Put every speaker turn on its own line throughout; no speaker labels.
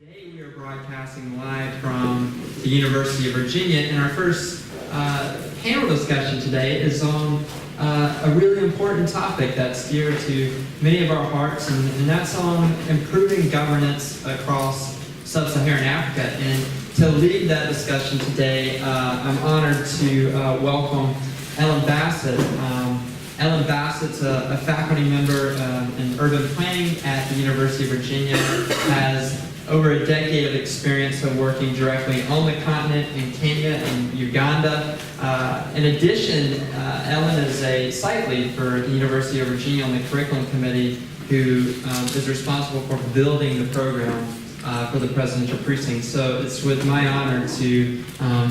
Today we are broadcasting live from the University of Virginia, and our first panel discussion today is on a really important topic that's dear to many of our hearts, and that's on improving governance across Sub-Saharan Africa. And to lead that discussion today, I'm honored to welcome Ellen Bassett. Ellen Bassett's a faculty member in urban planning at the University of Virginia, has over a decade of experience of working directly on the continent in Kenya and Uganda. In addition, Ellen is a site lead for the University of Virginia on the curriculum committee, who is responsible for building the program for the presidential precinct. So it's with my honor to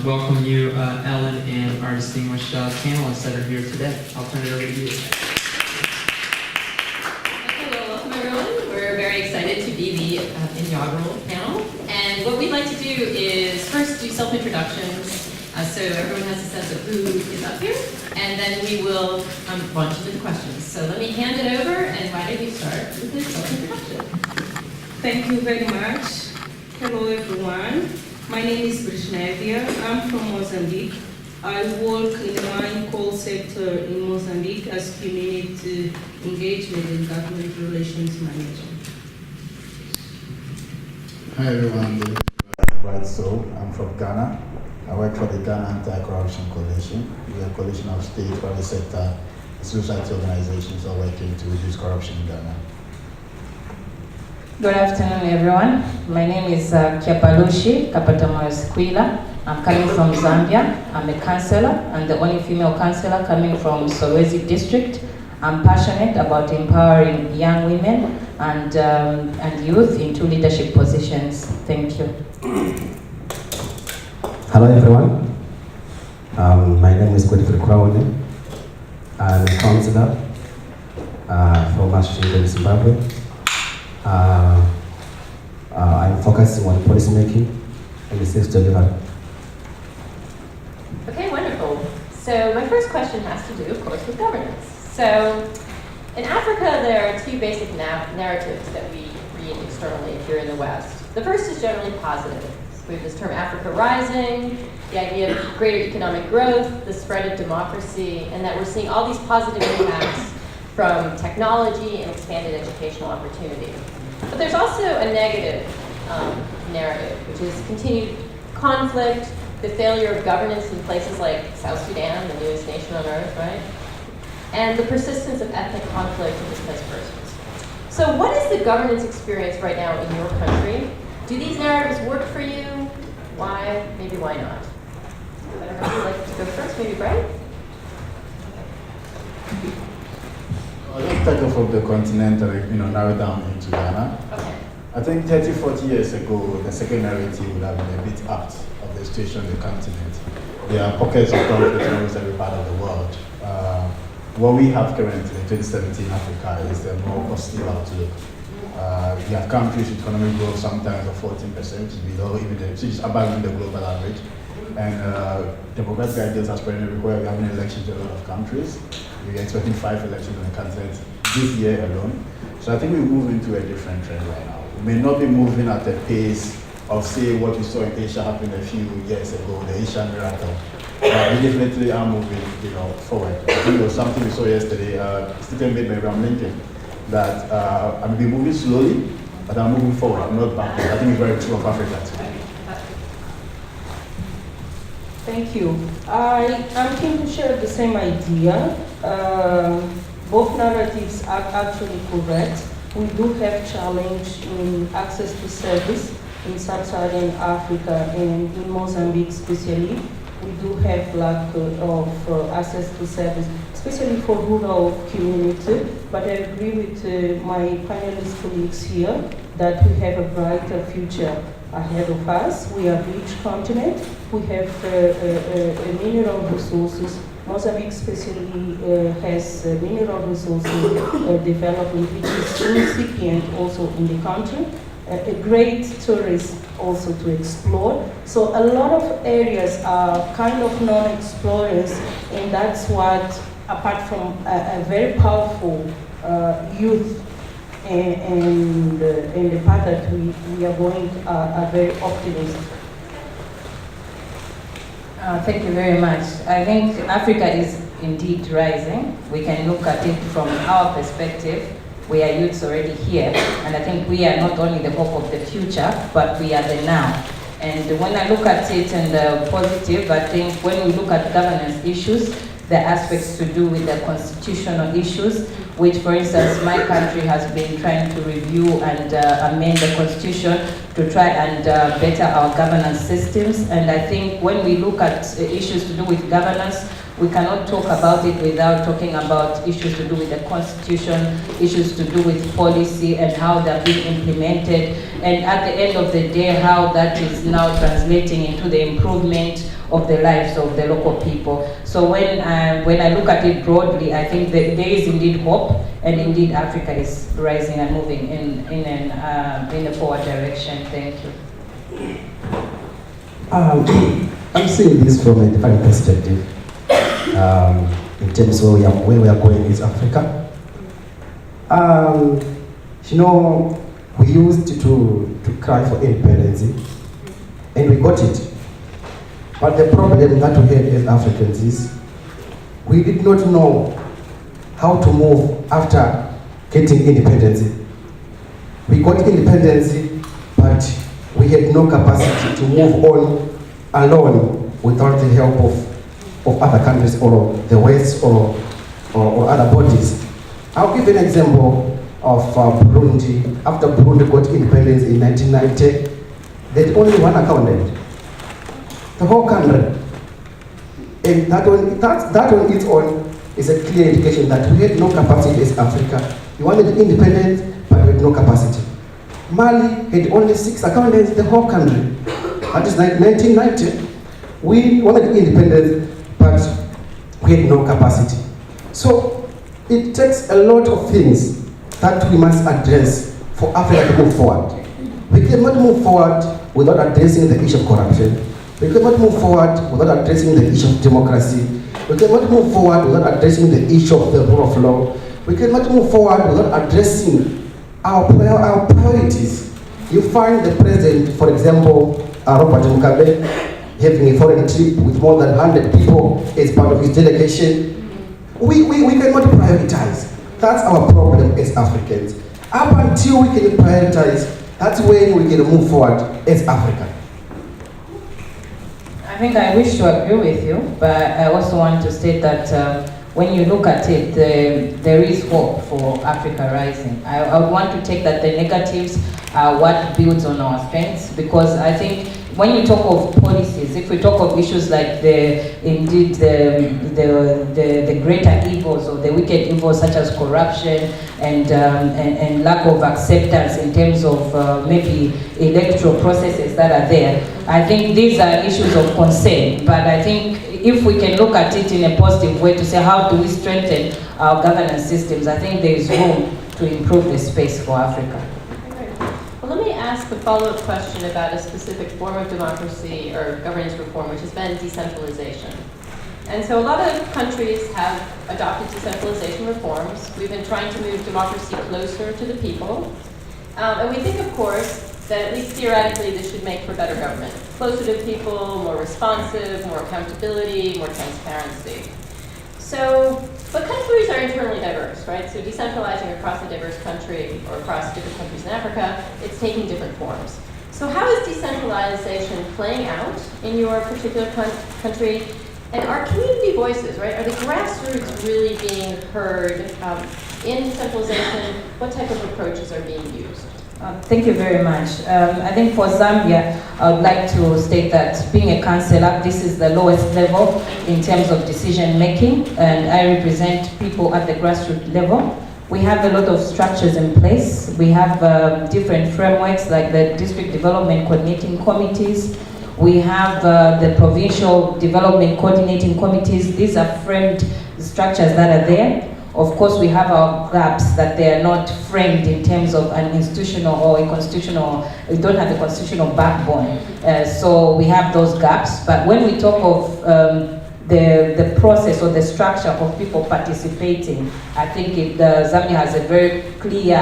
welcome you, Ellen, and our distinguished panelists that are here today. I'll turn it over to you.
Okay, well, welcome everyone. We're very excited to be the inaugural panel. And what we'd like to do is first do self-introductions, so everyone has a sense of who is up here, and then we will launch into the questions. So let me hand it over, and why don't you start with the self-introduction?
Thank you very much. Hello everyone. My name is Breznevia. I'm from Mozambique. I work in the mine coal sector in Mozambique as community engagement and government relations manager.
Hi everyone, Sowu. I'm from Ghana. I work for the Ghana Anti-Corruption Coalition. We're a coalition of state, private sector, and society organizations all working to reduce corruption in Ghana.
Good afternoon, everyone. My name is Kyapalushi, Kapatamoyo. I'm coming from Zambia. I'm a councillor and the only female councillor coming from Sowu district. I'm passionate about empowering young women and youth into leadership positions. Thank you.
Hello, everyone. My name is Godfrey Kurauone. I'm a councillor from Mascarenhas, Zimbabwe. I'm focusing on policy making and the safe delivery.
Okay, wonderful. So my first question has to do, of course, with governance. So in Africa, there are two basic narratives that we read externally here in the West. The first is generally positive. We have this term Africa Rising, the idea of greater economic growth, the spread of democracy, and that we're seeing all these positive impacts from technology and expanded educational opportunity. But there's also a negative narrative, which is continued conflict, the failure of governance in places like South Sudan, the newest nation on earth, right? And the persistence of ethnic conflict and displaced persons. So what is the governance experience right now in your country? Do these narratives work for you? Why? Maybe why not? I don't know if you'd like to go first, maybe Brian?
Let's take off of the continent and narrow down into Ghana.
Okay.
I think 30, 40 years ago, the second narrative would have been a bit apt of the situation on the continent. There are pockets of conflict in almost every part of the world. What we have currently in 2017 Africa is a more positive outlook. We have countries with economic growth sometimes of 14%, below even which is above the global average. And democratic ideals are spreading everywhere. We're having elections in a lot of countries. We're expecting 5 elections on the continent this year alone. So I think we move into a different trend right now. We may not be moving at the pace of, say, what we saw in Asia happen a few years ago, the Asian miracle. But we definitely are moving, forward. I think it was something we saw yesterday. Statement made by Abraham Lincoln that I may be moving slowly, but I'm moving forward, not backwards. I think it's very true of Africa too.
Thank you. I'm keen to share the same idea. Both narratives are actually correct. We do have challenge in access to service in Sub-Saharan Africa and in Mozambique especially. We do have lack of access to service, especially for rural community. But I agree with my panelist colleagues here that we have a brighter future ahead of us. We are a rich continent. We have mineral resources. Mozambique especially has mineral resources development, which is incipient also in the country. A great tourist also to explore. So a lot of areas are kind of non-explorers, and that's what, apart from a very powerful youth and the path that we are going are very optimistic.
Thank you very much. I think Africa is indeed rising. We can look at it from our perspective. We are youths already here, and I think we are not only the hope of the future, but we are the now. And when I look at it in the positive, I think when we look at governance issues, the aspects to do with the constitutional issues, which for instance my country has been trying to review and amend the constitution to try and better our governance systems. And I think when we look at issues to do with governance, we cannot talk about it without talking about issues to do with the constitution, issues to do with policy and how they're being implemented, and at the end of the day, how that is now translating into the improvement of the lives of the local people. So when I look at it broadly, I think that there is indeed hope, and indeed Africa is rising and moving in a forward direction. Thank you.
I'm seeing this from a different perspective. In terms of where we are going is Africa. You know, we used to cry for independence, and we got it. But the problem that we had as Africans is we did not know how to move after getting independence. We got independence, but we had no capacity to move on alone without the help of other countries or the West or other bodies. I'll give an example of Burundi. After Burundi got independence in 1990, they had only one accountant. The whole country. And that on its own is a clear indication that we had no capacity as Africa. We wanted independence, but we had no capacity. Mali had only 6 accountants in the whole country. That is 1990. We wanted independence, but we had no capacity. So it takes a lot of things that we must address for Africa to move forward. We cannot move forward without addressing the issue of corruption. We cannot move forward without addressing the issue of democracy. We cannot move forward without addressing the issue of the rule of law. We cannot move forward without addressing our priorities. You find the president, for example, Robert Mugabe, having a foreign trip with more than 100 people as part of his delegation. We cannot prioritize. That's our problem as Africans. Up until we can prioritize, that's when we can move forward as Africa.
I think I wish to agree with you, but I also want to state that when you look at it, there is hope for Africa rising. I would want to take that the negatives are what builds on our strengths, because I think when you talk of policies, if we talk of issues like the greater evils or the wicked evils such as corruption and lack of acceptance in terms of maybe electoral processes that are there, I think these are issues of concern. But I think if we can look at it in a positive way to say how do we strengthen our governance systems, I think there is room to improve the space for Africa.
Well, let me ask a follow-up question about a specific form of democracy or governance reform, which has been decentralization. And so a lot of countries have adopted decentralization reforms. We've been trying to move democracy closer to the people. And we think, of course, that at least theoretically this should make for better government. Closer to people, more responsive, more accountability, more transparency. So, but countries are internally diverse, right? So decentralizing across a diverse country or across different countries in Africa, it's taking different forms. So how is decentralization playing out in your particular country? And are community voices, right? Are the grassroots really being heard in decentralization? What type of approaches are being used?
Thank you very much. I think for Zambia, I would like to state that being a councillor, this is the lowest level in terms of decision making, and I represent people at the grassroots level. We have a lot of structures in place. We have different frameworks like the district development coordinating committees. We have the provincial development coordinating committees. These are framed structures that are there. Of course, we have our gaps that they are not framed in terms of an institutional or a constitutional, we don't have a constitutional backbone. So we have those gaps. But when we talk of the process or the structure of people participating. I think Zambia has a very clear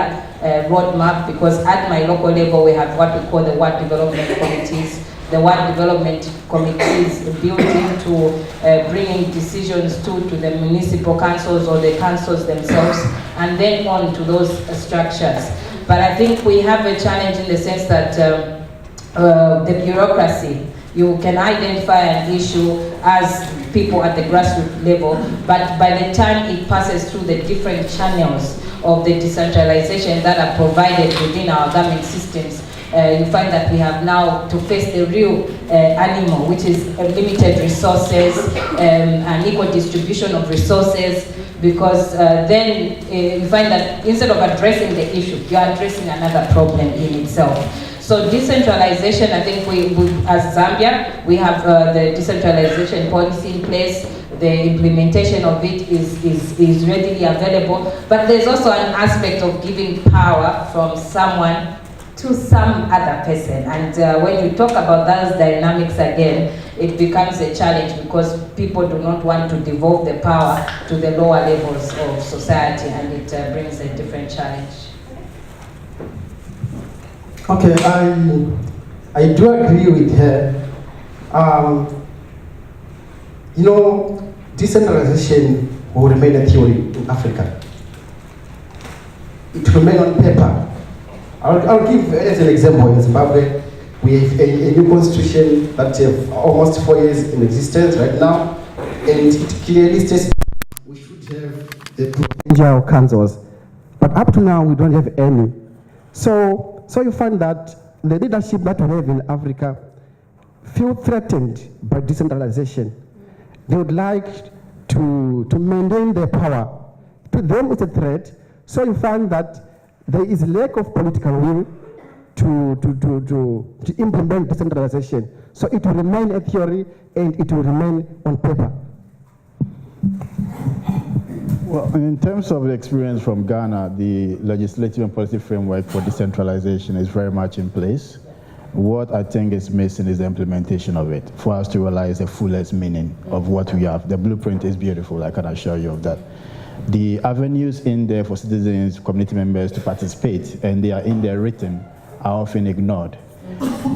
roadmap, because at my local level we have what we call the Ward Development Committees. The Ward Development Committees built into bringing decisions to the municipal councils or the councils themselves, and then on to those structures. But I think we have a challenge in the sense that the bureaucracy, you can identify an issue as people at the grassroots level, but by the time it passes through the different channels of the decentralization that are provided within our government systems, you find that we have now to face the real animal, which is limited resources, and equal distribution of resources, because then you find that instead of addressing the issue, you are addressing another problem in itself. So decentralization, I think we as Zambia, we have the decentralization policy in place. The implementation of it is readily available, but there's also an aspect of giving power from someone to some other person. And when you talk about those dynamics again, it becomes a challenge, because people do not want to devolve the power to the lower levels of society, and it brings a different challenge.
Okay, I do agree with her. You know, decentralization will remain a theory in Africa. It will remain on paper. I'll give as an example, in Zimbabwe, we have a new constitution that has almost 4 years in existence right now, and it clearly states we should have the provincial councils, but up to now we don't have any. So you find that the leadership that we have in Africa feel threatened by decentralization. They would like to maintain their power. To them it's a threat, so you find that there is lack of political will to implement decentralization. So it will remain a theory, and it will remain on paper.
Well, in terms of the experience from Ghana, the legislative and policy framework for decentralization is very much in place. What I think is missing is the implementation of it, for us to realize the fullest meaning of what we have. The blueprint is beautiful, I can assure you of that. The avenues in there for citizens, community members to participate, and they are in there written, are often ignored.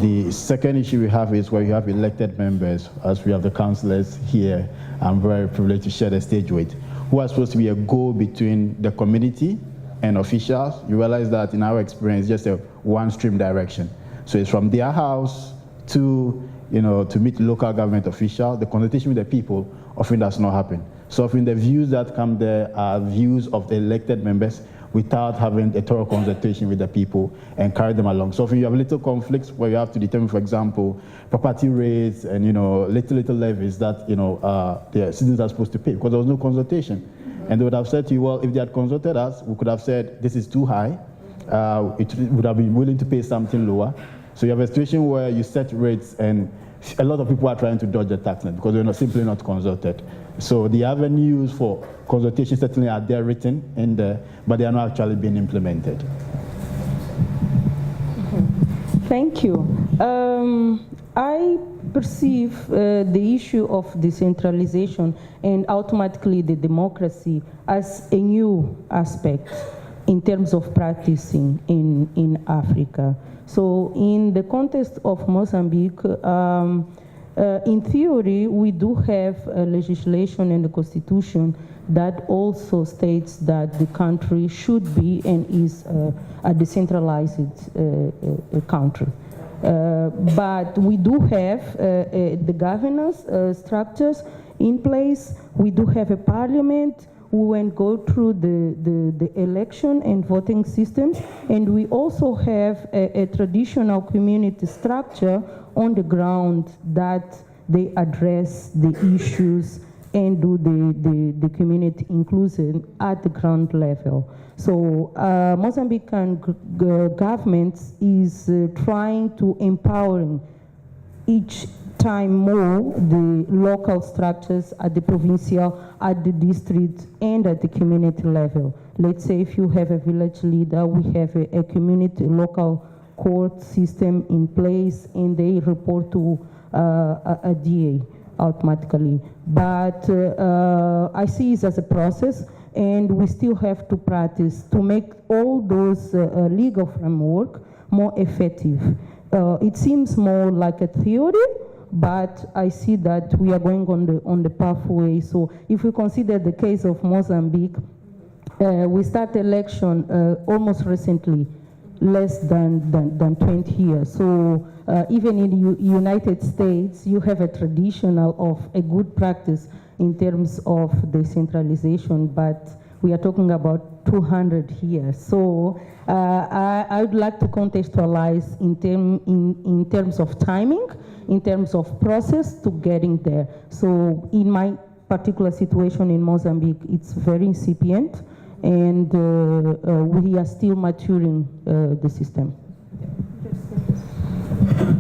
The second issue we have is where you have elected members, as we have the councillors here, I'm very privileged to share the stage with, who are supposed to be a go between the community and officials. You realize that in our experience, just a one-stream direction. So it's from their house to meet local government officials. The consultation with the people often does not happen. So often the views that come there are views of the elected members without having a thorough consultation with the people and carry them along. So often you have little conflicts where you have to determine, for example, property rates and little levies that the citizens are supposed to pay, because there was no consultation. And they would have said to you, well, if they had consulted us, we could have said this is too high. It would have been willing to pay something lower. So you have a situation where you set rates, and a lot of people are trying to dodge the tax net because they're simply not consulted. So the avenues for consultation certainly are there written in there, but they are not actually being implemented.
Thank you. I perceive the issue of decentralization and automatically the democracy as a new aspect in terms of practicing in Africa. So in the context of Mozambique, in theory, we do have a legislation and a constitution that also states that the country should be and is a decentralized country. But we do have the governance structures in place. We do have a parliament. We went go through the election and voting systems, and we also have a traditional community structure on the ground that they address the issues and do the community inclusion at the ground level. So Mozambican government is trying to empowering each time more the local structures at the provincial, at the district, and at the community level. Let's say if you have a village leader, we have a community local court system in place, and they report to a DA. automatically. But I see it as a process, and we still have to practice to make all those legal framework more effective. It seems more like a theory, but I see that we are going on the pathway. So if we consider the case of Mozambique, we started election almost recently, less than 20 years. So even in the United States, you have a tradition of a good practice in terms of decentralization, but we are talking about 200 years. So I would like to contextualize in terms of timing, in terms of process to getting there. So in my particular situation in Mozambique, it's very incipient, and we are still maturing the system.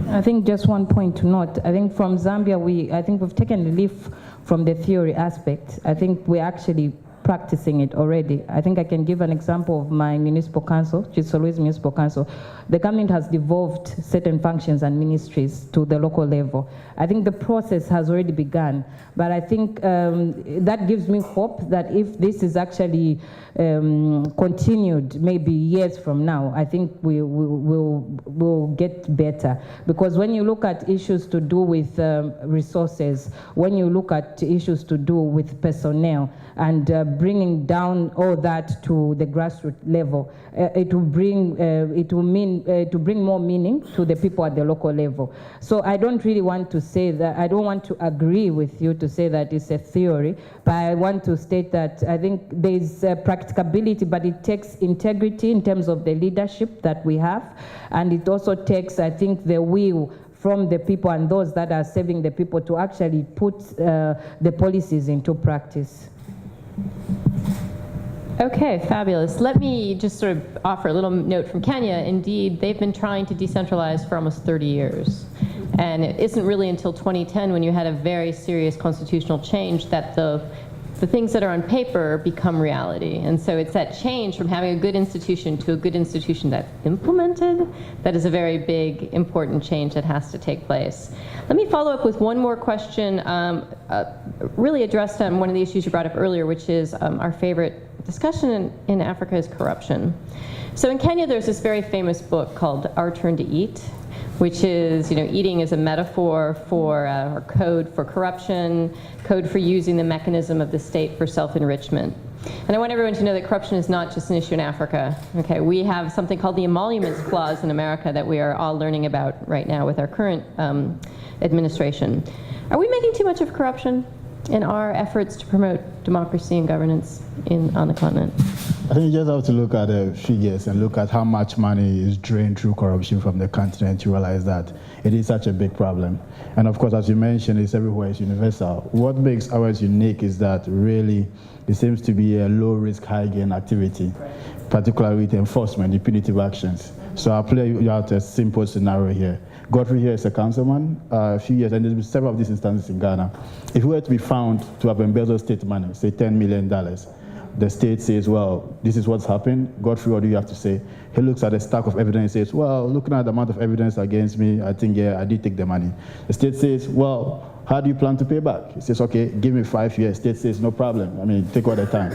I think just one point to note. I think from Zambia, I think we've taken a leaf from the theory aspect. I think we're actually practicing it already. I think I can give an example of my municipal council, which is Sowu Municipal Council. The government has devolved certain functions and ministries to the local level. I think the process has already begun, but I think that gives me hope that if this is actually continued maybe years from now, I think we'll get better. Because when you look at issues to do with resources, when you look at issues to do with personnel, and bringing down all that to the grassroots level, it will bring to bring more meaning to the people at the local level. So I don't really want to say that, I don't want to agree with you to say that it's a theory, but I want to state that I think there's practicability, but it takes integrity in terms of the leadership that we have, and it also takes, I think, the will from the people and those that are serving the people to actually put the policies into practice.
Okay, fabulous. Let me just sort of offer a little note from Kenya. Indeed, they've been trying to decentralize for almost 30 years. And it isn't really until 2010, when you had a very serious constitutional change, that the things that are on paper become reality. And so it's that change from having a good institution to a good institution that's implemented that is a very big, important change that has to take place. Let me follow up with one more question, really addressed on one of the issues you brought up earlier, which is our favorite discussion in Africa is corruption. So in Kenya, there's this very famous book called Our Turn to Eat, which is, eating as a metaphor for, or code for corruption, code for using the mechanism of the state for self-enrichment. And I want everyone to know that corruption is not just an issue in Africa. Okay, we have something called the Emoluments Clause in America that we are all learning about right now with our current administration. Are we making too much of corruption in our efforts to promote democracy and governance on the continent?
I think you just have to look at the figures and look at how much money is drained through corruption from the continent to realize that it is such a big problem. And of course, as you mentioned, it's everywhere, it's universal. What makes ours unique is that really it seems to be a low-risk, high-gain activity, particularly with enforcement, the punitive actions. So I'll play you out a simple scenario here. Godfrey here is a councilman, a few years, and there's been several of these instances in Ghana. If we were to be found to have embezzled state money, say $10 million, the state says, well, this is what's happened. Godfrey, what do you have to say? He looks at a stack of evidence and says, well, looking at the amount of evidence against me, I think, yeah, I did take the money. The state says, well, how do you plan to pay back? He says, okay, give me 5 years. State says, no problem. I mean, take all the time.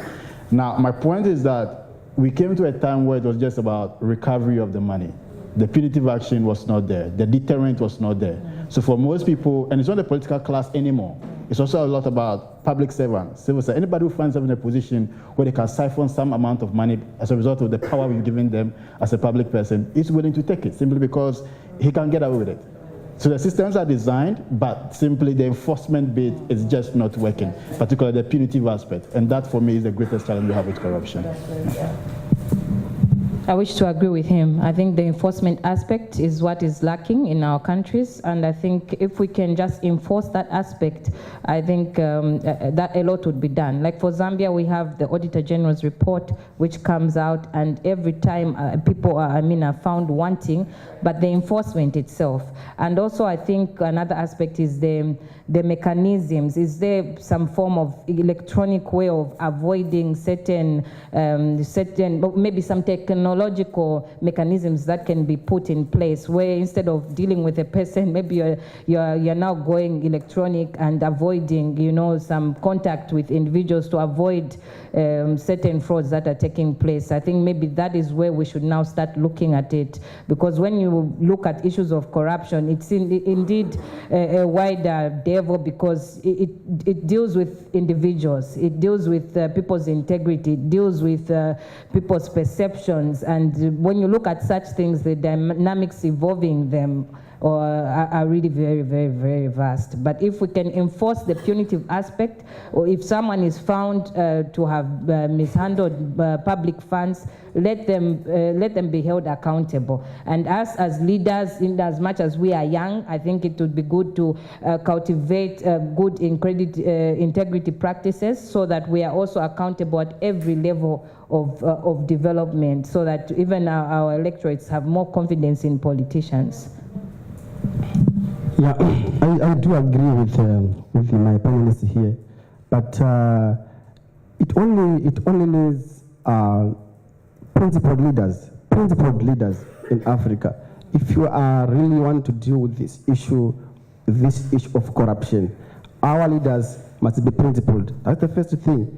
Now, my point is that we came to a time where it was just about recovery of the money. The punitive action was not there. The deterrent was not there. So for most people, and it's not the political class anymore, it's also a lot about public servants, civil servants. Anybody who finds themselves in a position where they can siphon some amount of money as a result of the power we've given them as a public person is willing to take it simply because he can get away with it. So the systems are designed, but simply the enforcement bit is just not working, particularly the punitive aspect. And that, for me, is the greatest challenge we have with corruption.
I wish to agree with him. I think the enforcement aspect is what is lacking in our countries, and I think if we can just enforce that aspect, I think that a lot would be done. Like for Zambia, we have the Auditor General's report, which comes out, and every time people are found wanting, but the enforcement itself. And also I think another aspect is the mechanisms. Is there some form of electronic way of avoiding certain, maybe some technological mechanisms that can be put in place, where instead of dealing with a person, maybe you're now going electronic and avoiding, some contact with individuals to avoid certain frauds that are taking place. I think maybe that is where we should now start looking at it, because when you look at issues of corruption, it's indeed a wider devil, because it deals with individuals, it deals with people's integrity, it deals with people's perceptions, and when you look at such things, the dynamics involving them are really very, very, very vast. But if we can enforce the punitive aspect, or if someone is found to have mishandled public funds, let them be held accountable. And us as leaders, in as much as we are young, I think it would be good to cultivate good integrity practices, so that we are also accountable at every level of development, so that even our electorates have more confidence in politicians.
Yeah, I do agree with my panelists here, but it only needs principled leaders in Africa. If you really want to deal with this issue of corruption, our leaders must be principled. That's the first thing.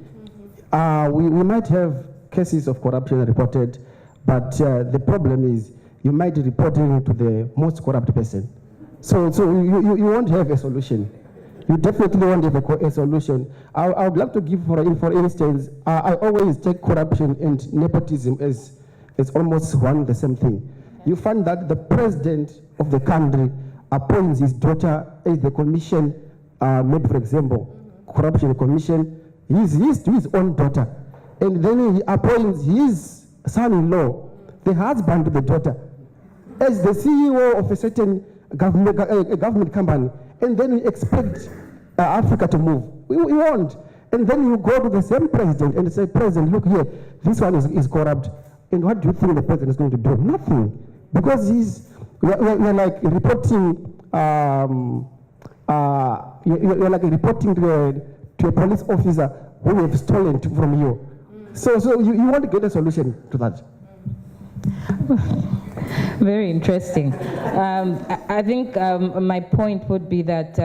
We might have cases of corruption reported, but the problem is you might report it to the most corrupt person. So you won't have a solution. You definitely won't have a solution. I would like to give, for instance, I always take corruption and nepotism as almost one the same thing. You find that the president of the country appoints his daughter as the commission, maybe for example, corruption commission, his own daughter. And then he appoints his son-in-law, the husband of the daughter, as the CEO of a certain government company, and then we expect Africa to move. We won't. And then you go to the same president and say, President, look here, this one is corrupt. And what do you think the president is going to do? Nothing. Because we're like reporting, you're like reporting to a police officer who have stolen from you. So you want to get a solution to that.
Very interesting. I think my point would be that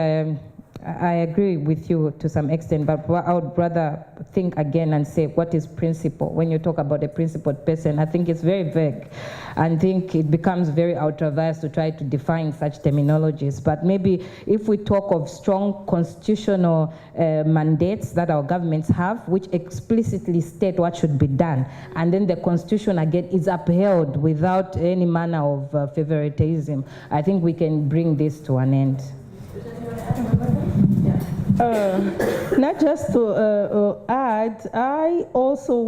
I agree with you to some extent, but I would rather think again and say, what is principle? When you talk about a principled person, I think it's very vague. I think it becomes very ultra-vires to try to define such terminologies. But maybe if we talk of strong constitutional mandates that our governments have, which explicitly state what should be done, and then the constitution again is upheld without any manner of favoritism, I think we can bring this to an end.
Not just to add, I also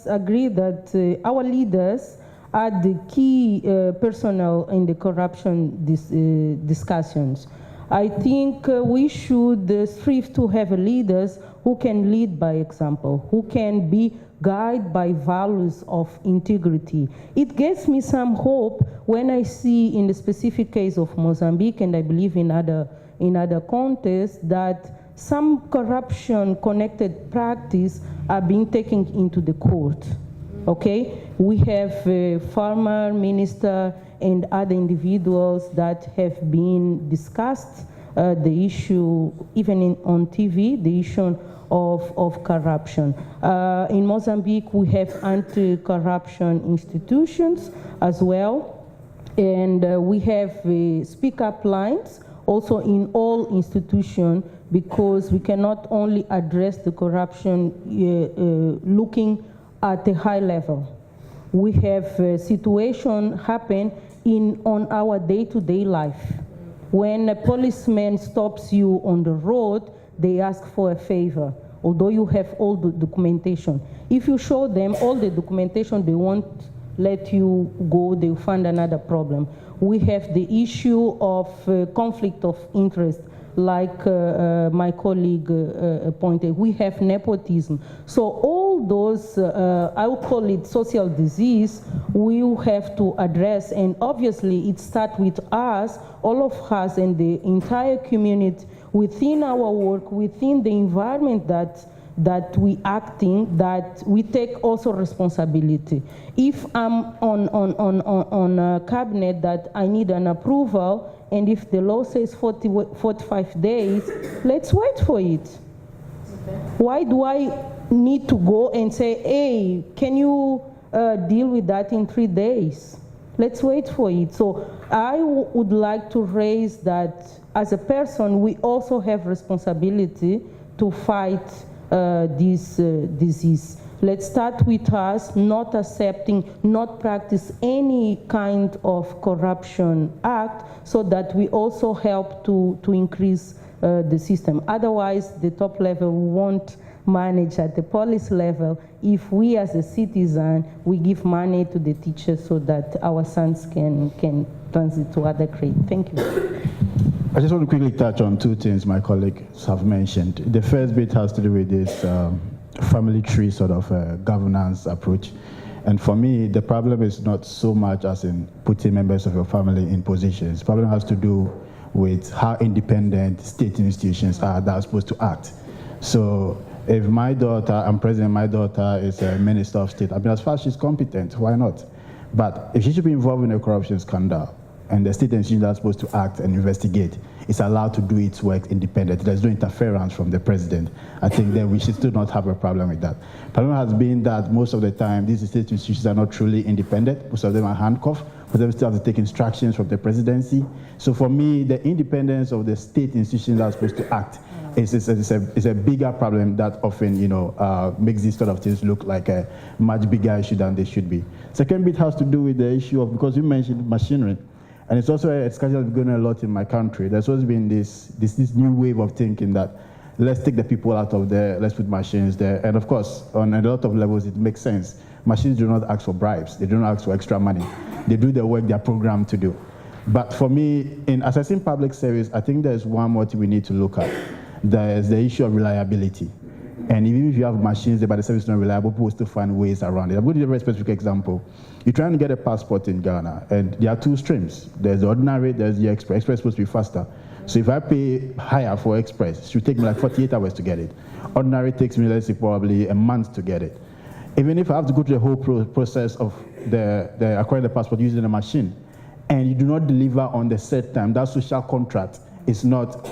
agree that our leaders are the key personnel in the corruption discussions. I think we should strive to have leaders who can lead by example, who can be guided by values of integrity. It gives me some hope when I see in the specific case of Mozambique, and I believe in other contexts, that some corruption-connected practice are being taken into the court. Okay, we have a farmer, minister, and other individuals that have been discussed the issue, even on TV, the issue of corruption. In Mozambique, we have anti-corruption institutions as well, and we have speak-up lines also in all institutions, because we cannot only address the corruption looking at a high level. We have a situation happen on our day-to-day life. When a policeman stops you on the road, they ask for a favor, although you have all the documentation. If you show them all the documentation, they won't let you go, they'll find another problem. We have the issue of conflict of interest like my colleague pointed, we have nepotism. So all those, I would call it social disease, we will have to address. And obviously it starts with us, all of us and the entire community within our work, within the environment that we act in, that we take also responsibility. If I'm on a cabinet that I need an approval, and if the law says 45 days, let's wait for it. Okay. Why do I need to go and say, hey, can you deal with that in 3 days? Let's wait for it. So I would like to raise that as a person, we also have responsibility to fight this disease. Let's start with us not accepting, not practice any kind of corruption act, so that we also help to increase the system. Otherwise, the top level won't manage at the policy level if we as a citizen, we give money to the teachers so that our sons can transit to other grades. Thank you.
I just want to quickly touch on two things my colleagues have mentioned. The first bit has to do with this family tree sort of governance approach. And for me, the problem is not so much as in putting members of your family in positions. The problem has to do with how independent state institutions are that are supposed to act. So if my daughter, I'm president, my daughter is a minister of state, I mean, as far as she's competent, why not? But if she should be involved in a corruption scandal, and the state institution that's supposed to act and investigate is allowed to do its work independently, there's no interference from the president, I think that we should still not have a problem with that. The problem has been that most of the time, these state institutions are not truly independent. Most of them are handcuffed, but they still have to take instructions from the presidency. So for me, the independence of the state institutions that are supposed to act is a bigger problem that often, makes these sort of things look like a much bigger issue than they should be. Second bit has to do with the issue of, because you mentioned machinery, and it's also a discussion that's going on a lot in my country. There's always been this new wave of thinking that let's take the people out of there, let's put machines there. And of course, on a lot of levels, it makes sense. Machines do not ask for bribes. They do not ask for extra money. They do the work they're programmed to do. But for me, in assessing public service, I think there's one more thing we need to look at. There's the issue of reliability. And even if you have machines there, but the service is not reliable, people will still find ways around it. I'm going to give a very specific example. You're trying to get a passport in Ghana, and there are two streams. There's the ordinary, there's the express. Express is supposed to be faster. So if I pay higher for express, it should take me like 48 hours to get it. Ordinary takes me, let's say, probably a month to get it. Even if I have to go through the whole process of acquiring the passport using a machine, and you do not deliver on the set time, that social contract is not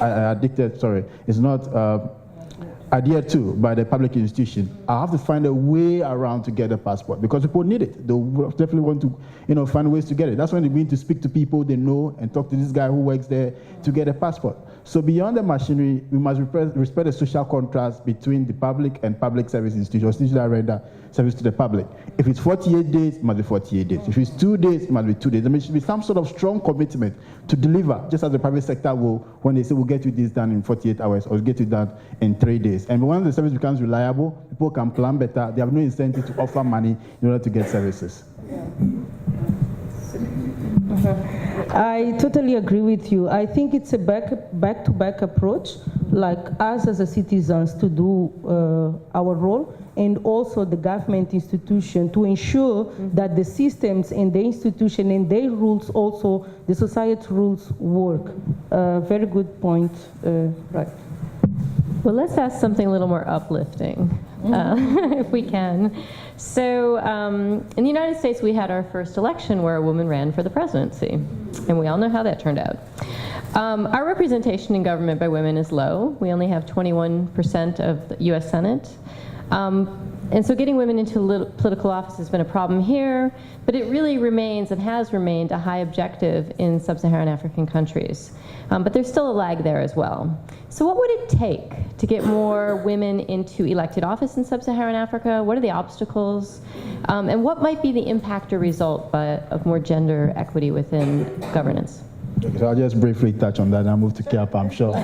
adhered to by the public institution. I have to find a way around to get a passport because people need it. They definitely want to, find ways to get it. That's when they begin to speak to people they know and talk to this guy who works there to get a passport. So beyond the machinery, we must respect the social contrast between the public and public service institutions that render service to the public. If it's 48 days, it must be 48 days. If it's 2 days, it must be 2 days. There should be some sort of strong commitment to deliver, just as the private sector will, when they say we'll get you this done in 48 hours or we'll get you done in 3 days. And when the service becomes reliable, people can plan better. They have no incentive to offer money in order to get services.
I totally agree with you. I think it's a back-to-back approach, like us as a citizens to do our role, and also the government institution to ensure that the systems and the institution and their rules, also the society rules, work. Very good point, right.
Well, let's ask something a little more uplifting, if we can. So in the United States, we had our first election where a woman ran for the presidency, and we all know how that turned out. Our representation in government by women is low. We only have 21% of the U.S. Senate. And so getting women into political office has been a problem here, but it really remains and has remained a high objective in sub-Saharan African countries. But there's still a lag there as well. So what would it take to get more women into elected office in sub-Saharan Africa? What are the obstacles? And what might be the impact or result of more gender equity within governance?
Okay, so I'll just briefly touch on that and I'll move to Kyapa. I'm sure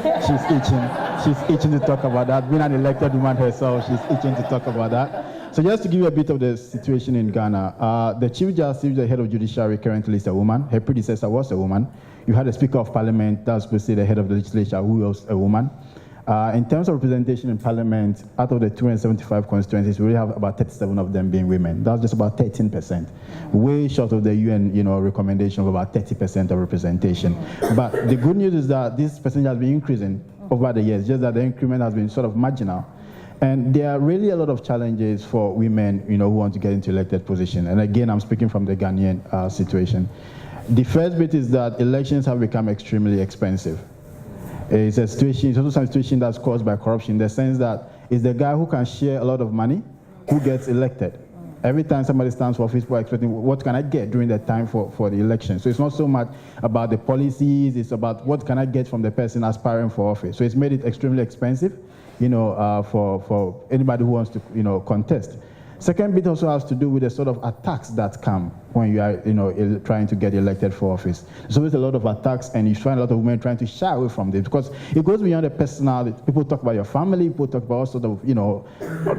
she's itching to talk about that. Being an elected woman herself, she's itching to talk about that. So just to give you a bit of the situation in Ghana, the Chief Justice, the head of judiciary currently is a woman. Her predecessor was a woman. you had a Speaker of Parliament, that's basically the head of the legislature, who was a woman. In terms of representation in Parliament, out of the 275 constituencies, we really have about 37 of them being women. That's just about 13%, way short of the UN, recommendation of about 30% of representation. But the good news is that this percentage has been increasing over the years, just that the increment has been sort of marginal. And there are really a lot of challenges for women, who want to get into elected position. And again, I'm speaking from the Ghanaian situation. The first bit is that elections have become extremely expensive. It's a situation, it's also a situation that's caused by corruption, in the sense that it's the guy who can share a lot of money who gets elected. Every time somebody stands for office, people are expecting, what can I get during the time for the election? So it's not so much about the policies, it's about what can I get from the person aspiring for office. So it's made it extremely expensive, for anybody who wants to, contest. Second bit also has to do with the sort of attacks that come when you are, trying to get elected for office. There's always a lot of attacks, and you find a lot of women trying to shy away from this, because it goes beyond the personal. People talk about your family, people talk about all sort of,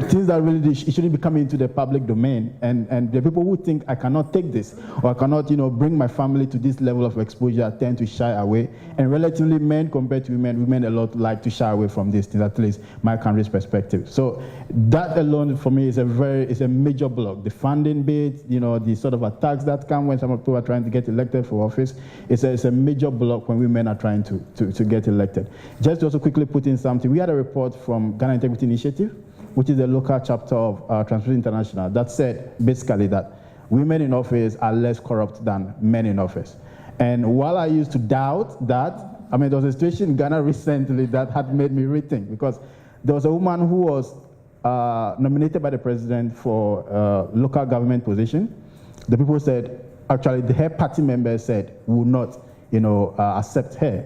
things that really it shouldn't be coming into the public domain. And the people who think I cannot take this, or I cannot, bring my family to this level of exposure, tend to shy away. And relatively, men compared to women a lot like to shy away from these things, at least my country's perspective. So that alone for me is a major block. The funding bit, the sort of attacks that come when some people are trying to get elected for office, it's a major block when women are trying to get elected. Just to also quickly put in something, we had a report from Ghana Integrity Initiative, which is the local chapter of Transparency International, that said basically that women in office are less corrupt than men in office. And while I used to doubt that, there was a situation in Ghana recently that had made me rethink, because there was a woman who was nominated by the president for local government position. The people said, actually, her party members said, we will not, accept her.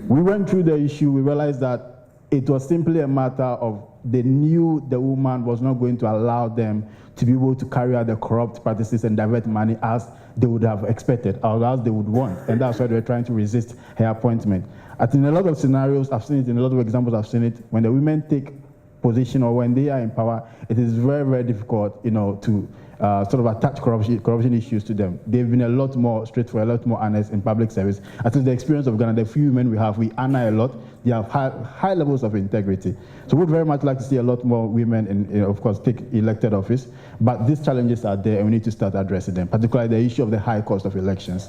We went through the issue, we realized that it was simply a matter of they knew the woman was not going to allow them to be able to carry out the corrupt practices and divert money as they would have expected, or as they would want. And that's why they were trying to resist her appointment. I think in a lot of scenarios, I've seen it, in a lot of examples I've seen it, when the women take position or when they are in power, it is very, very difficult, to sort of attach corruption issues to them. They've been a lot more straightforward, a lot more honest in public service. I think the experience of Ghana, the few women we honor a lot. They have high levels of integrity. So we'd very much like to see a lot more women, of course, take elected office. But these challenges are there, and we need to start addressing them, particularly the issue of the high cost of elections.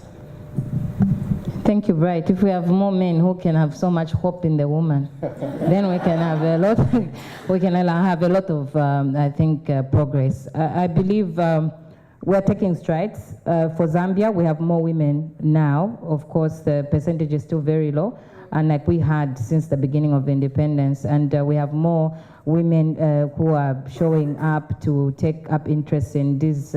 Thank you, Bright. If we have more men who can have so much hope in the woman, then we can have a lot. We can have a lot of, progress. I believe we're taking strides. For Zambia, we have more women now. Of course, the percentage is still very low, unlike we had since the beginning of independence. And we have more women who are showing up to take up interest in these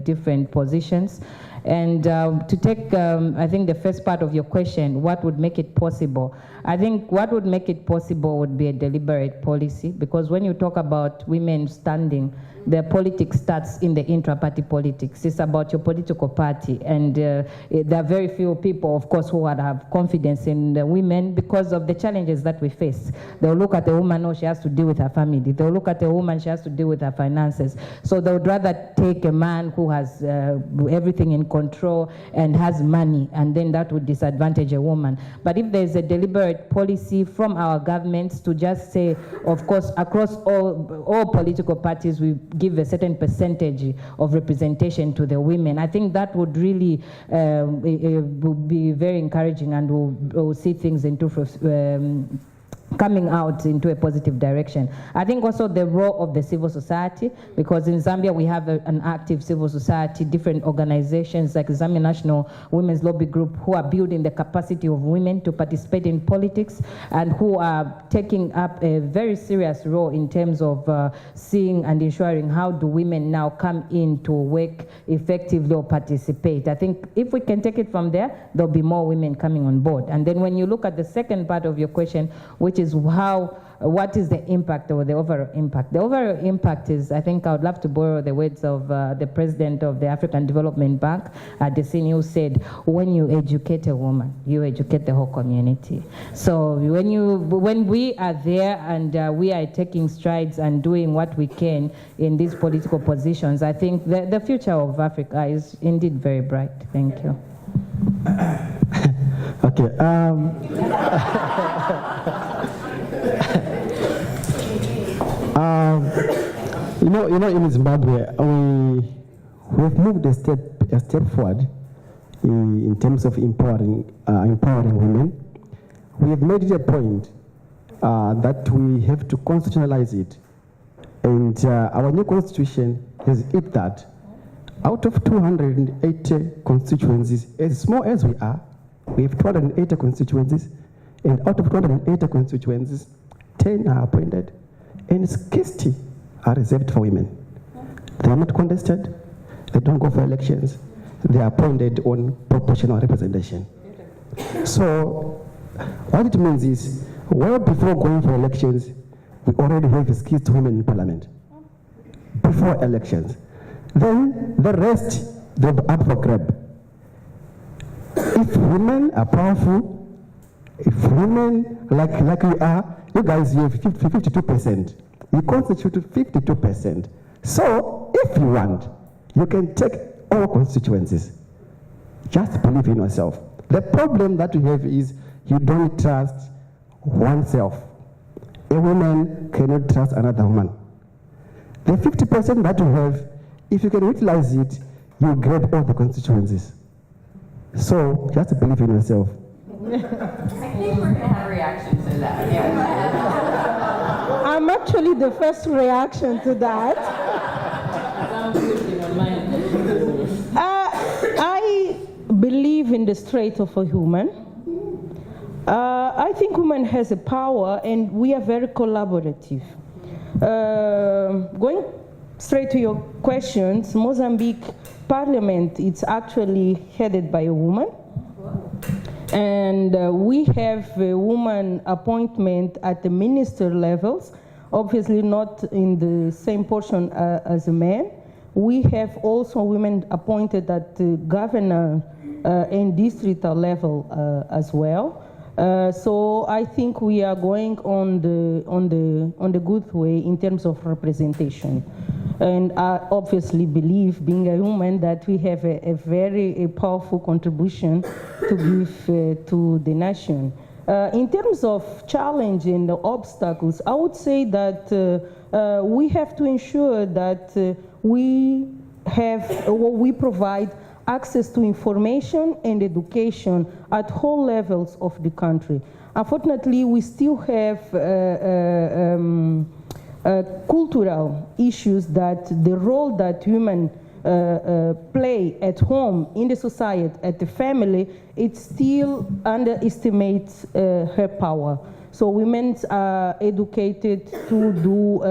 different positions. And to take, I think, the first part of your question, what would make it possible? I think what would make it possible would be a deliberate policy, because when you talk about women standing, the politics starts in the intra-party politics. It's about your political party, and there are very few people, of course, who would have confidence in the women because of the challenges that we face. They'll look at a woman, oh, she has to deal with her family. They'll look at a woman, she has to deal with her finances. So they would rather take a man who has everything in control and has money, and then that would disadvantage a woman. But if there's a deliberate policy from our governments to just say, of course, across all political parties, we give a certain percentage of representation to the women, I think that would really would be very encouraging, and we'll see things into coming out into a positive direction. I think also the role of the civil society, because in Zambia we have an active civil society, different organizations like Zambia National Women's Lobby Group, who are building the capacity of women to participate in politics, and who are taking up a very serious role in terms of seeing and ensuring how do women now come in to work effectively or participate. I think if we can take it from there, there'll be more women coming on board. And then when you look at the second part of your question, which is what is the impact or the overall impact? The overall impact is, I think I would love to borrow the words of the president of the African Development Bank, Adesina, who said, when you educate a woman, you educate the whole community. So when we are there and we are taking strides and doing what we can in these political positions, I think the future of Africa is indeed very bright. Thank you.
Okay. You know, in Zimbabwe, we've moved a step forward in terms of empowering women. We have made it a point that we have to constitutionalize it, and our new constitution has it that out of 280 constituencies, as small as we are, we have 280 constituencies, and out of 280 constituencies, 10 are appointed, and 60 are reserved for women. They are not contested, they don't go for elections, they are appointed on proportional representation. So, what it means is, well before going for elections, we already have 60 women in parliament, before elections. Then the rest, they'll be up for grab. If women are powerful, if women like we are, you guys, you have 52%. You constitute 52%. So if you want, you can take all constituencies. Just believe in yourself. The problem that you have is you don't trust oneself. A woman cannot trust another woman. The 50% that you have, if you can utilize it, you grab all the constituencies. So just believe in yourself.
I think we're going to have a reaction to that. Yeah.
I'm actually the first reaction to that. I believe in the strength of a human. I think women has a power, and we are very collaborative. Going straight to your questions, Mozambique Parliament, it's actually headed by a woman. And we have a woman appointment at the minister levels, obviously not in the same portion as a man. We have also women appointed at the governor and district level as well. So I think we are going on the good way in terms of representation. And I obviously believe, being a woman, that we have a very powerful contribution to give to the nation. In terms of challenge and the obstacles, I would say that we have to ensure that we provide access to information and education at all levels of the country. Unfortunately, we still have cultural issues that the role that women play at home, in the society, at the family, it still underestimates her power. So women are educated to do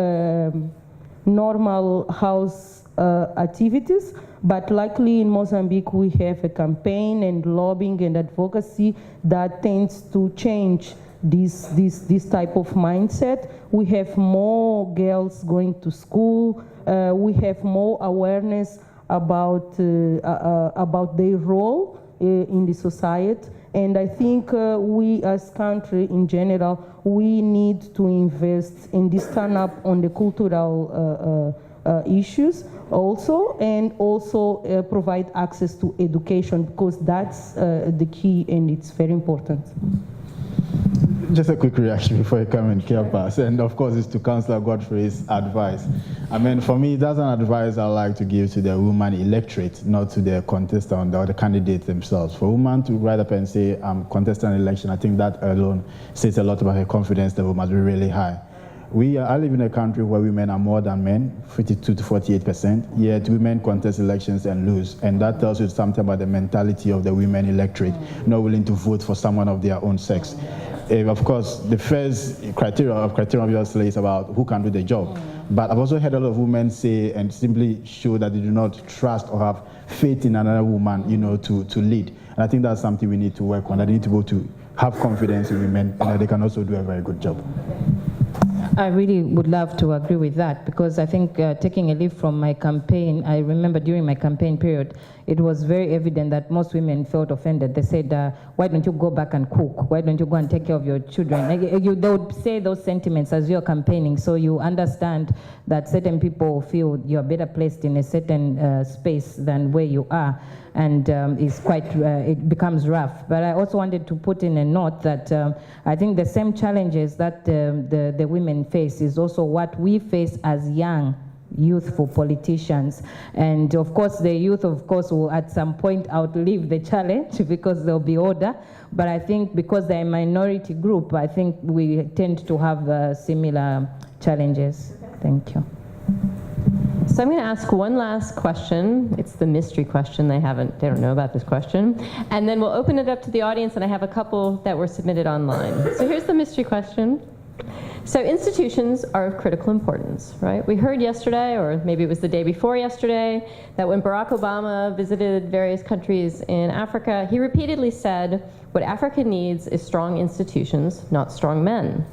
normal house activities, but luckily in Mozambique we have a campaign and lobbying and advocacy that tends to change this type of mindset. We have more girls going to school. We have more awareness about their role in the society. And I think we as country in general, we need to invest in this turn up on the cultural issues also, and also provide access to education, because that's the key and it's very important.
Just a quick reaction before you come in, Kyapas, and of course it's to Councillor Godfrey's advice. I mean, for me, that's an advice I like to give to the woman electorate, not to the contestant or the candidates themselves. For a woman to rise up and say, I'm contesting an election, I think that alone says a lot about her confidence level must be really high. I live in a country where women are more than men, 52 to 48%, yet women contest elections and lose. And that tells you something about the mentality of the women electorate, not willing to vote for someone of their own sex. Of course, the first criterion obviously is about who can do the job. But I've also heard a lot of women say and simply show that they do not trust or have faith in another woman, to lead. And I think that's something we need to work on. That they need to go to have confidence in women, and that they can also do a very good job.
I really would love to agree with that, because I think taking a leaf from my campaign, I remember during my campaign period, it was very evident that most women felt offended. They said, why don't you go back and cook? Why don't you go and take care of your children? They would say those sentiments as you're campaigning, so you understand that certain people feel you're better placed in a certain space than where you are. and it becomes rough. But I also wanted to put in a note that I think the same challenges that the women face is also what we face as young youthful politicians. And of course the youth will at some point outlive the challenge because there'll be order, but I think because they're a minority group, I think we tend to have similar challenges. Thank you.
So I'm going to ask one last question. It's the mystery question. They don't know about this question. And then we'll open it up to the audience, and I have a couple that were submitted online. So here's the mystery question. So institutions are of critical importance, right? We heard yesterday, or maybe it was the day before yesterday, that when Barack Obama visited various countries in Africa, he repeatedly said, what Africa needs is strong institutions, not strong men.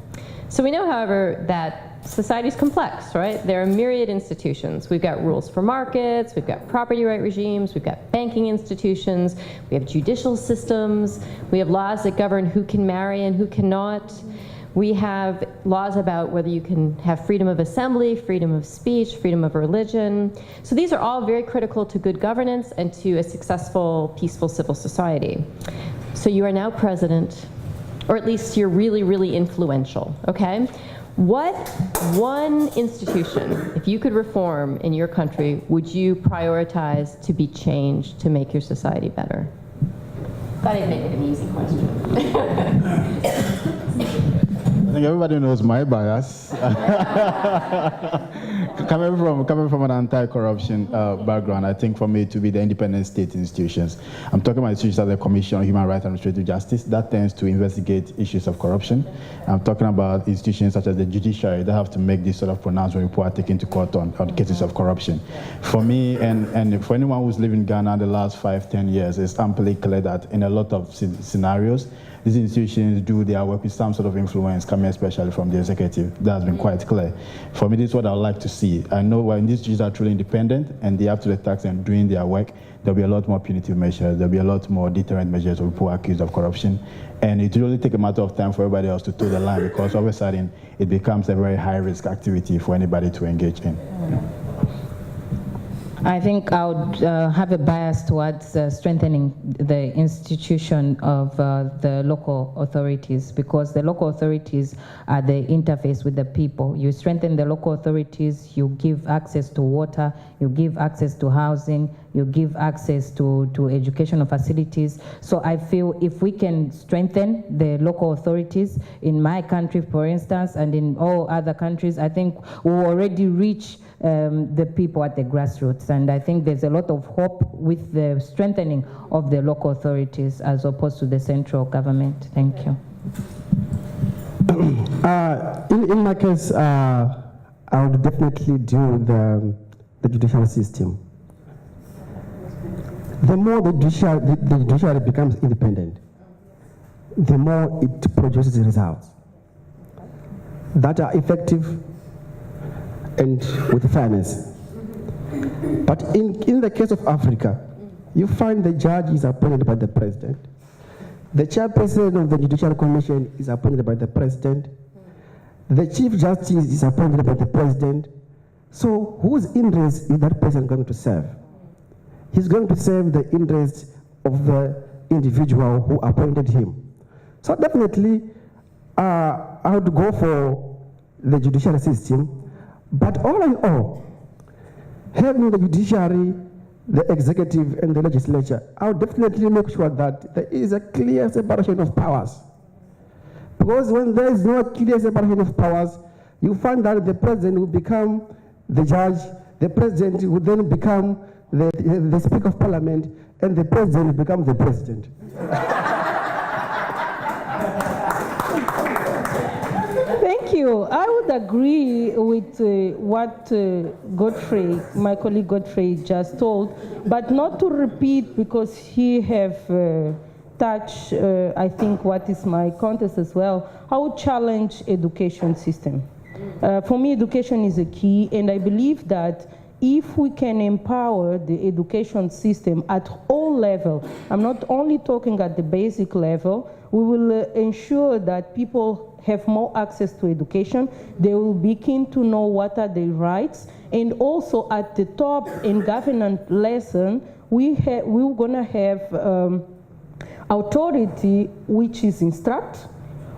So we know, however, that society is complex, right? There are myriad institutions. We've got rules for markets, we've got property right regimes, we've got banking institutions, we have judicial systems, we have laws that govern who can marry and who cannot. We have laws about whether you can have freedom of assembly, freedom of speech, freedom of religion. So these are all very critical to good governance and to a successful, peaceful civil society. So you are now president, or at least you're really, really influential, okay? What one institution, if you could reform in your country, would you prioritize to be changed to make your society better? Thought I'd make it an easy question.
I think everybody knows my bias. coming from an anti-corruption background, I think for me to be the independent state institutions. I'm talking about institutions like the Commission on Human Rights and Administrative Justice that tends to investigate issues of corruption. I'm talking about institutions such as the judiciary that have to make this sort of pronouncement when people are taken to court on cases of corruption. For me, and for anyone who's lived in Ghana the last 5-10 years, it's amply clear that in a lot of scenarios, these institutions do their work with some sort of influence coming especially from the executive. That has been quite clear. For me, this is what I would like to see. I know when these institutions are truly independent and they have to the tax and doing their work, there'll be a lot more punitive measures, there'll be a lot more deterrent measures of people accused of corruption. And it will only take a matter of time for everybody else to toe the line because all of a sudden it becomes a very high-risk activity for anybody to engage in. Yeah.
I think I would have a bias towards strengthening the institution of the local authorities, because the local authorities are the interface with the people. You strengthen the local authorities, you give access to water, you give access to housing, you give access to educational facilities. So I feel if we can strengthen the local authorities in my country, for instance, and in all other countries, I think we'll already reach the people at the grassroots. And I think there's a lot of hope with the strengthening of the local authorities as opposed to the central government. Thank you.
In my case, I would definitely deal with the judicial system. The more the judiciary becomes independent, the more it produces results that are effective and with fairness. But in the case of Africa, you find the judge is appointed by the president. The chairperson of the Judicial Commission is appointed by the president. The chief justice is appointed by the president. So whose interest is that person going to serve? He's going to serve the interest of the individual who appointed him. So definitely, I would go for the judicial system. But all in all, having the judiciary, the executive, and the legislature, I would definitely make sure that there is a clear separation of powers. Because when there is no clear separation of powers, you find that the president will become the judge, the president will then become the Speaker of Parliament, and the president will become the president.
Thank you. I would agree with what Godfrey, my colleague Godfrey, just told, but not to repeat because he have touched, I think, what is my contest as well. I would challenge education system. For me, education is a key, and I believe that if we can empower the education system at all levels, I'm not only talking at the basic level, we will ensure that people have more access to education. They will be keen to know what are their rights. And also at the top in governance lesson, we're gonna have authority which is instruct,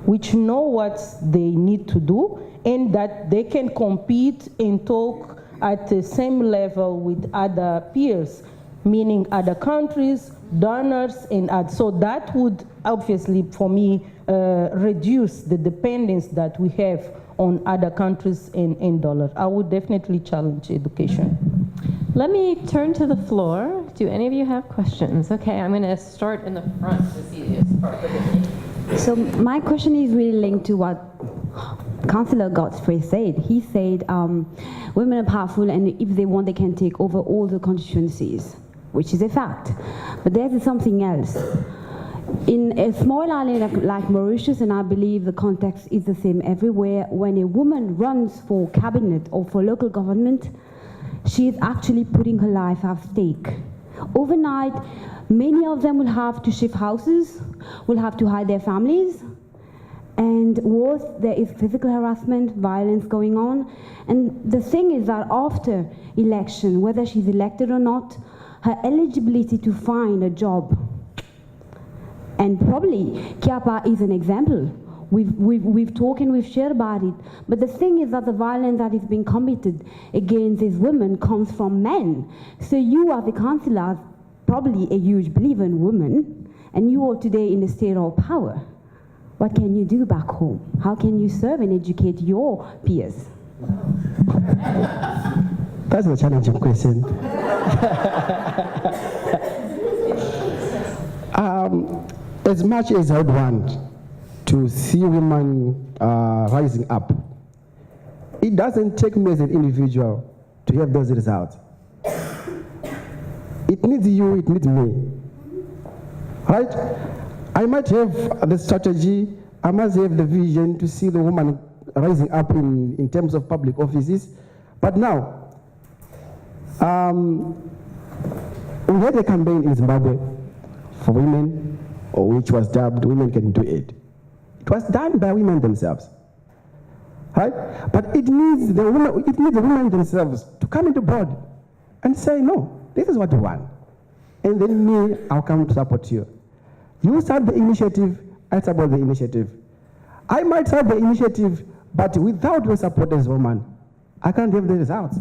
which know what they need to do, and that they can compete and talk at the same level with other peers, meaning other countries, donors, and others. So that would obviously, for me, reduce the dependence that we have on other countries and dollars. I would definitely challenge education.
Let me turn to the floor. Do any of you have questions? Okay, I'm going to start in the front to see this part.
So my question is really linked to what Councillor Godfrey said. He said women are powerful, and if they want, they can take over all the constituencies, which is a fact. But there's something else. In a small island like Mauritius, and I believe the context is the same everywhere, when a woman runs for cabinet or for local government, she is actually putting her life at stake. Overnight, many of them will have to shift houses, will have to hide their families, and worse, there is physical harassment, violence going on. And the thing is that after election, whether she's elected or not, her eligibility to find a job, and probably Kyapa is an example. We've talked and we've shared about it. But the thing is that the violence that is being committed against these women comes from men. So you as a councillor are probably a huge believer in women, and you are today in a state of power. What can you do back home? How can you serve and educate your peers?
That's a challenging question. As much as I would want to see women rising up, it doesn't take me as an individual to have those results. It needs you, it needs me. Right? I might have the strategy, I must have the vision to see the woman rising up in terms of public offices. But now, we had a campaign in Zimbabwe for women, which was dubbed Women Can Do It. It was done by women themselves. Right? But it needs the women themselves to come into board and say, no, this is what we want. And then me, I'll come to support you. You start the initiative, I support the initiative. I might start the initiative, but without your support as a woman, I can't have the results.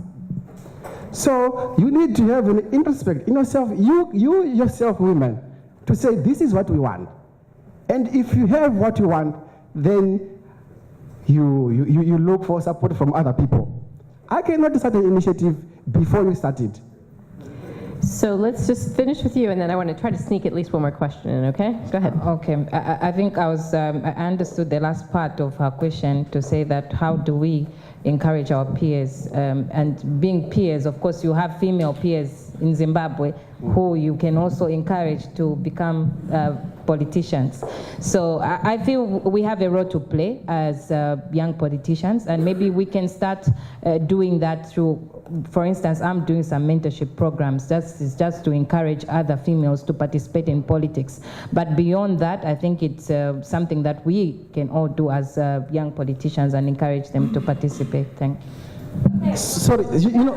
So you need to have an introspect in yourself, you yourself, women, to say this is what we want. And if you have what you want, then you look for support from other people. I cannot start an initiative before you start it.
So let's just finish with you, and then I want to try to sneak at least one more question in, okay? Go ahead.
Okay, I think I understood the last part of her question to say that how do we encourage our peers, and being peers, of course, you have female peers in Zimbabwe who you can also encourage to become politicians. So I feel we have a role to play as young politicians, and maybe we can start doing that through, for instance, I'm doing some mentorship programs. Just to encourage other females to participate in politics. But beyond that, I think it's something that we can all do as young politicians and encourage them to participate. Thank you.
Sorry, you know.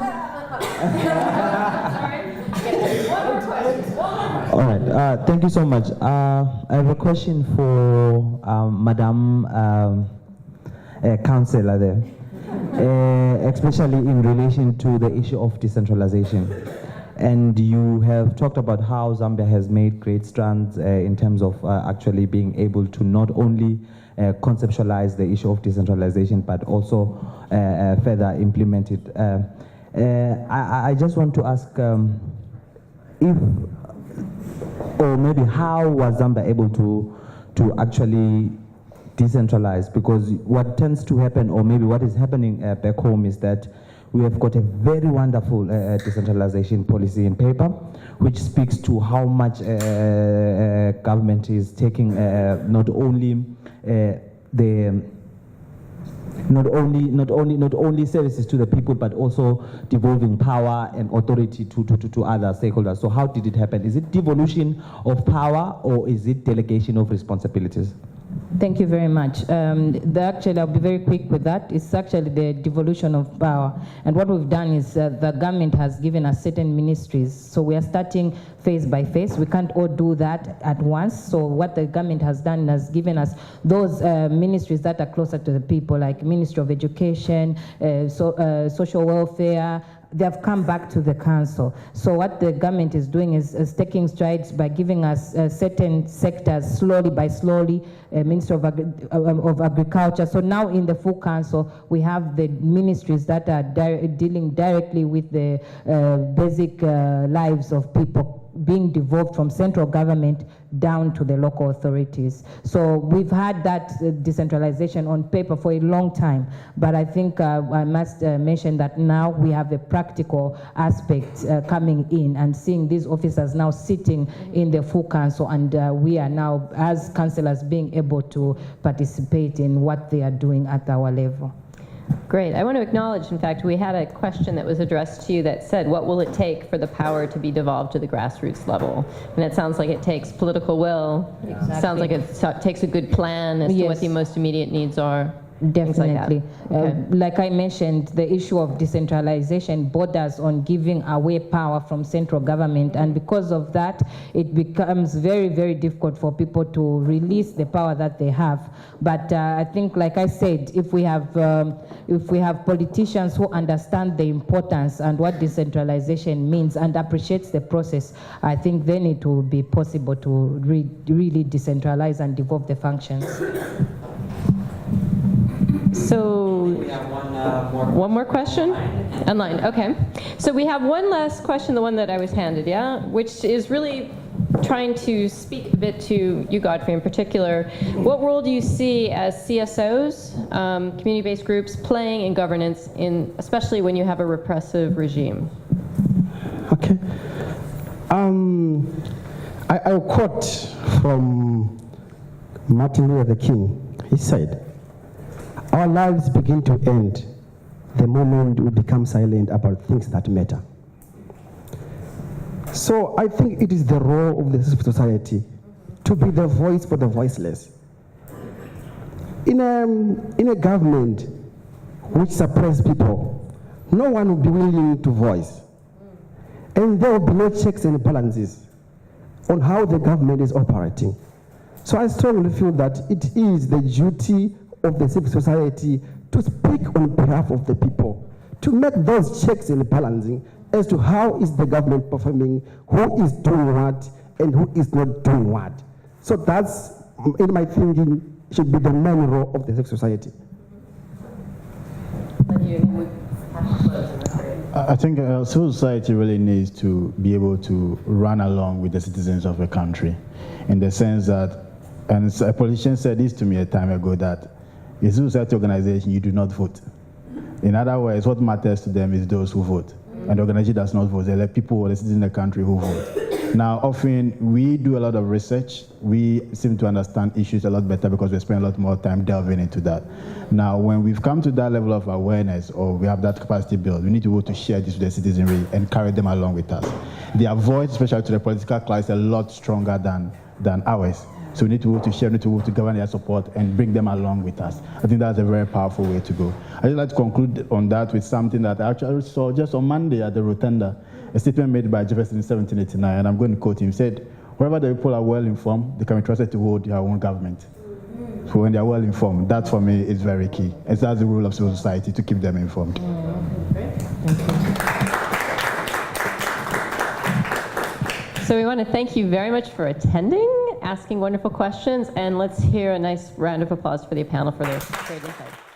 All right, thank you so much. I have a question for Madam Councillor there, especially in relation to the issue of decentralization. And you have talked about how Zambia has made great strides in terms of actually being able to not only conceptualize the issue of decentralization, but also further implement it. I just want to ask if, or maybe how was Zambia able to actually decentralize? Because what tends to happen, or maybe what is happening back home, is that we have got a very wonderful decentralization policy in paper, which speaks to how much government is taking not only services to the people, but also devolving power and authority to other stakeholders. So how did it happen? Is it devolution of power, or is it delegation of responsibilities?
Thank you very much. Actually, I'll be very quick with that. It's actually the devolution of power. And what we've done is the government has given us certain ministries. So we are starting phase by phase. We can't all do that at once. So what the government has done has given us those ministries that are closer to the people, like Ministry of Education, Social Welfare. They have come back to the council. So what the government is doing is taking strides by giving us certain sectors slowly by slowly, Ministry of Agriculture. So now in the full council, we have the ministries that are dealing directly with the basic lives of people, being devolved from central government down to the local authorities. So we've had that decentralization on paper for a long time, but I think I must mention that now we have a practical aspect coming in and seeing these officers now sitting in the full council, and we are now, as councillors, being able to participate in what they are doing at our level.
Great. I want to acknowledge, in fact, we had a question that was addressed to you that said, what will it take for the power to be devolved to the grassroots level? And it sounds like it takes political will.
Exactly.
Sounds like it takes a good plan as to what the most immediate needs are.
Definitely.
Okay.
Like I mentioned, the issue of decentralization borders on giving away power from central government, and because of that, it becomes very, very difficult for people to release the power that they have. But I think, like I said, if we have politicians who understand the importance and what decentralization means and appreciates the process, I think then it will be possible to really decentralize and devolve the functions.
So
We have
one more question? Online, okay. So we have one last question, the one that I was handed, yeah? Which is really trying to speak a bit to you, Godfrey, in particular. What role do you see as CSOs, community-based groups, playing in governance, especially when you have a repressive regime?
Okay. I'll quote from Martin Luther King. He said, "Our lives begin to end the moment we become silent about things that matter." So I think it is the role of the civil society to be the voice for the voiceless. In a government which suppresses people, no one will be willing to voice. And there will be no checks and balances on how the government is operating. So I strongly feel that it is the duty of the civil society to speak on behalf of the people, to make those checks and balancing as to how is the government performing, who is doing what, and who is not doing what. So that's, in my thinking, should be the main role of the civil society.
I think civil society really needs to be able to run along with the citizens of a country, in the sense that, and a politician said this to me a time ago, that a civil society organization, you do not vote. In other words, what matters to them is those who vote. And the organization does not vote. They let people or the citizens in the country who vote. Now, often we do a lot of research. We seem to understand issues a lot better because we spend a lot more time delving into that. Now, when we've come to that level of awareness, or we have that capacity built, we need to be able to share this with the citizenry and carry them along with us. Their voice, especially to the political class, is a lot stronger than ours. So we need to be able to share, we need to be able to govern their support and bring them along with us. I think that's a very powerful way to go. I'd just like to conclude on that with something that I actually saw just on Monday at the Rotunda, a statement made by Jefferson in 1789, and I'm going to quote him. He said, "Wherever the people are well informed, they can be trusted to hold their own government." So when they are well informed, that for me is very key. And that's the role of civil society, to keep them informed.
So we want to thank you very much for attending, asking wonderful questions, and let's hear a nice round of applause for the panel for their great insights.